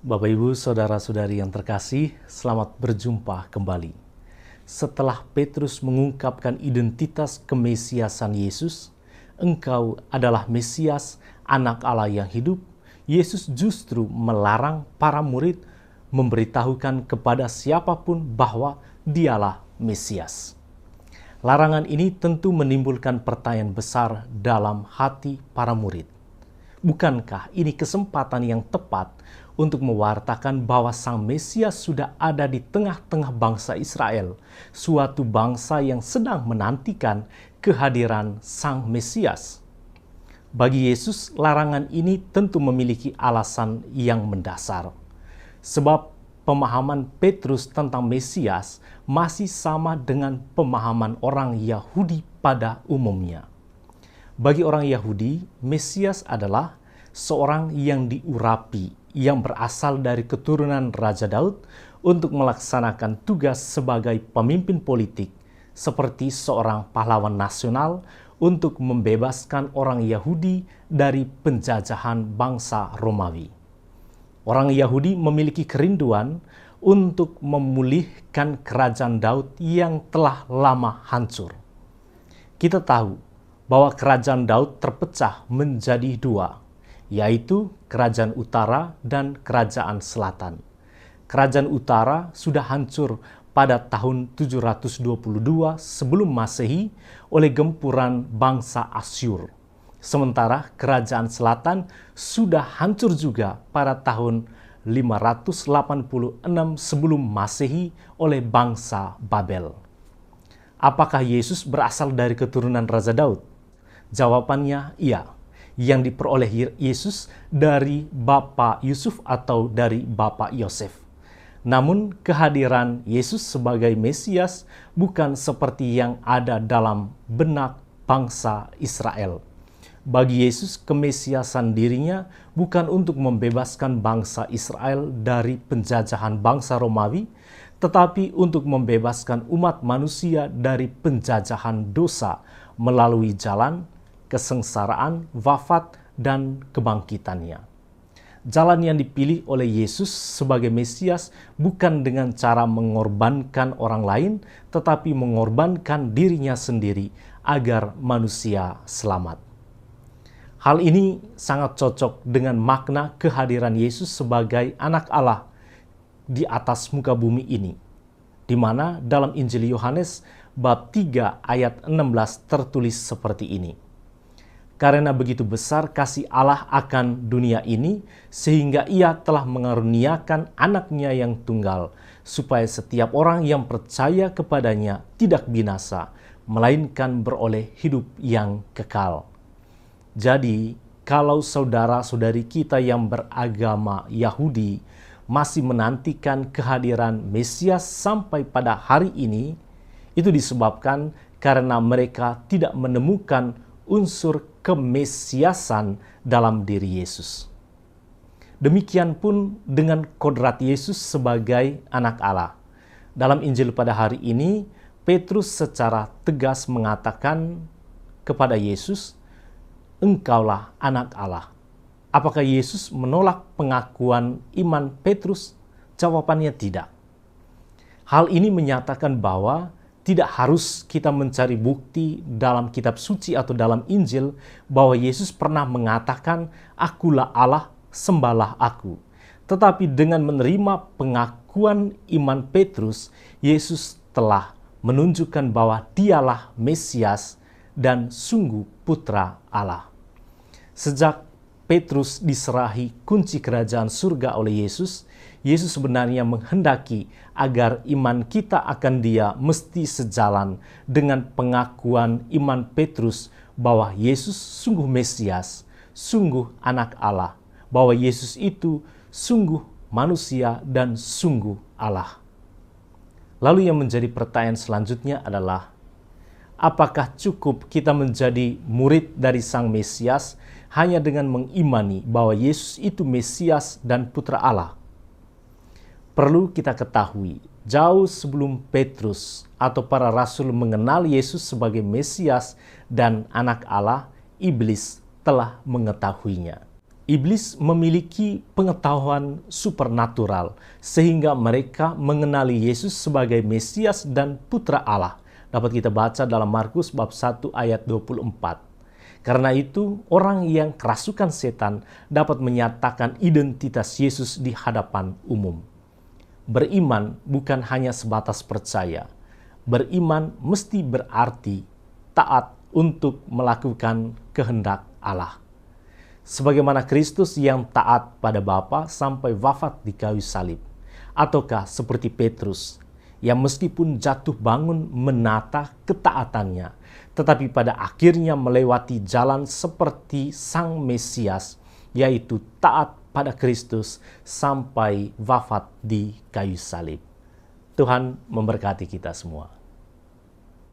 Bapak Ibu, saudara-saudari yang terkasih, selamat berjumpa kembali. Setelah Petrus mengungkapkan identitas kemesiasan Yesus, "Engkau adalah Mesias, Anak Allah yang hidup," Yesus justru melarang para murid memberitahukan kepada siapapun bahwa Dialah Mesias. Larangan ini tentu menimbulkan pertanyaan besar dalam hati para murid. Bukankah ini kesempatan yang tepat untuk mewartakan bahwa Sang Mesias sudah ada di tengah-tengah bangsa Israel, suatu bangsa yang sedang menantikan kehadiran Sang Mesias? Bagi Yesus, larangan ini tentu memiliki alasan yang mendasar. Sebab pemahaman Petrus tentang Mesias masih sama dengan pemahaman orang Yahudi pada umumnya. Bagi orang Yahudi, Mesias adalah seorang yang diurapi, yang berasal dari keturunan Raja Daud untuk melaksanakan tugas sebagai pemimpin politik, seperti seorang pahlawan nasional untuk membebaskan orang Yahudi dari penjajahan bangsa Romawi. Orang Yahudi memiliki kerinduan untuk memulihkan kerajaan Daud yang telah lama hancur. Kita tahu bahwa kerajaan Daud terpecah menjadi dua, yaitu kerajaan utara dan kerajaan selatan. Kerajaan utara sudah hancur pada tahun 722 sebelum Masehi oleh gempuran bangsa Asyur. Sementara kerajaan selatan sudah hancur juga pada tahun 586 sebelum Masehi oleh bangsa Babel. Apakah Yesus berasal dari keturunan Raja Daud? Jawabannya iya. Yang diperoleh Yesus dari Bapak Yusuf atau dari Bapak Yosef. Namun kehadiran Yesus sebagai Mesias bukan seperti yang ada dalam benak bangsa Israel. Bagi Yesus, kemesiasan dirinya bukan untuk membebaskan bangsa Israel dari penjajahan bangsa Romawi, tetapi untuk membebaskan umat manusia dari penjajahan dosa melalui jalan kesengsaraan, wafat, dan kebangkitannya. Jalan yang dipilih oleh Yesus sebagai Mesias bukan dengan cara mengorbankan orang lain, tetapi mengorbankan dirinya sendiri agar manusia selamat. Hal ini sangat cocok dengan makna kehadiran Yesus sebagai Anak Allah di atas muka bumi ini, di mana dalam Injil Yohanes bab 3 ayat 16 tertulis seperti ini. Karena begitu besar kasih Allah akan dunia ini, sehingga Ia telah mengaruniakan anaknya yang tunggal, supaya setiap orang yang percaya kepadanya tidak binasa, melainkan beroleh hidup yang kekal. Jadi, kalau saudara-saudari kita yang beragama Yahudi masih menantikan kehadiran Mesias sampai pada hari ini, itu disebabkan karena mereka tidak menemukan unsur kemesiasan dalam diri Yesus. Demikian pun dengan kodrat Yesus sebagai Anak Allah. Dalam Injil pada hari ini, Petrus secara tegas mengatakan kepada Yesus, "Engkaulah Anak Allah." Apakah Yesus menolak pengakuan iman Petrus? Jawabannya tidak. Hal ini menyatakan bahwa tidak harus kita mencari bukti dalam kitab suci atau dalam Injil bahwa Yesus pernah mengatakan, "Akulah Allah, sembahlah aku." Tetapi dengan menerima pengakuan iman Petrus, Yesus telah menunjukkan bahwa Dialah Mesias dan sungguh Putra Allah. Sejak Petrus diserahi kunci kerajaan surga oleh Yesus, Yesus sebenarnya menghendaki agar iman kita akan Dia mesti sejalan dengan pengakuan iman Petrus bahwa Yesus sungguh Mesias, sungguh Anak Allah, bahwa Yesus itu sungguh manusia dan sungguh Allah. Lalu yang menjadi pertanyaan selanjutnya adalah, apakah cukup kita menjadi murid dari Sang Mesias hanya dengan mengimani bahwa Yesus itu Mesias dan Putra Allah? Perlu kita ketahui, jauh sebelum Petrus atau para rasul mengenal Yesus sebagai Mesias dan Anak Allah, iblis telah mengetahuinya. Iblis memiliki pengetahuan supernatural sehingga mereka mengenali Yesus sebagai Mesias dan Putra Allah. Dapat kita baca dalam Markus bab 1 ayat 24. Karena itu, orang yang kerasukan setan dapat menyatakan identitas Yesus di hadapan umum. Beriman bukan hanya sebatas percaya. Beriman mesti berarti taat untuk melakukan kehendak Allah. Sebagaimana Kristus yang taat pada Bapa sampai wafat di kayu salib. Ataukah seperti Petrus yang meskipun jatuh bangun menata ketaatannya, tetapi pada akhirnya melewati jalan seperti Sang Mesias, yaitu taat pada Kristus sampai wafat di kayu salib. Tuhan memberkati kita semua.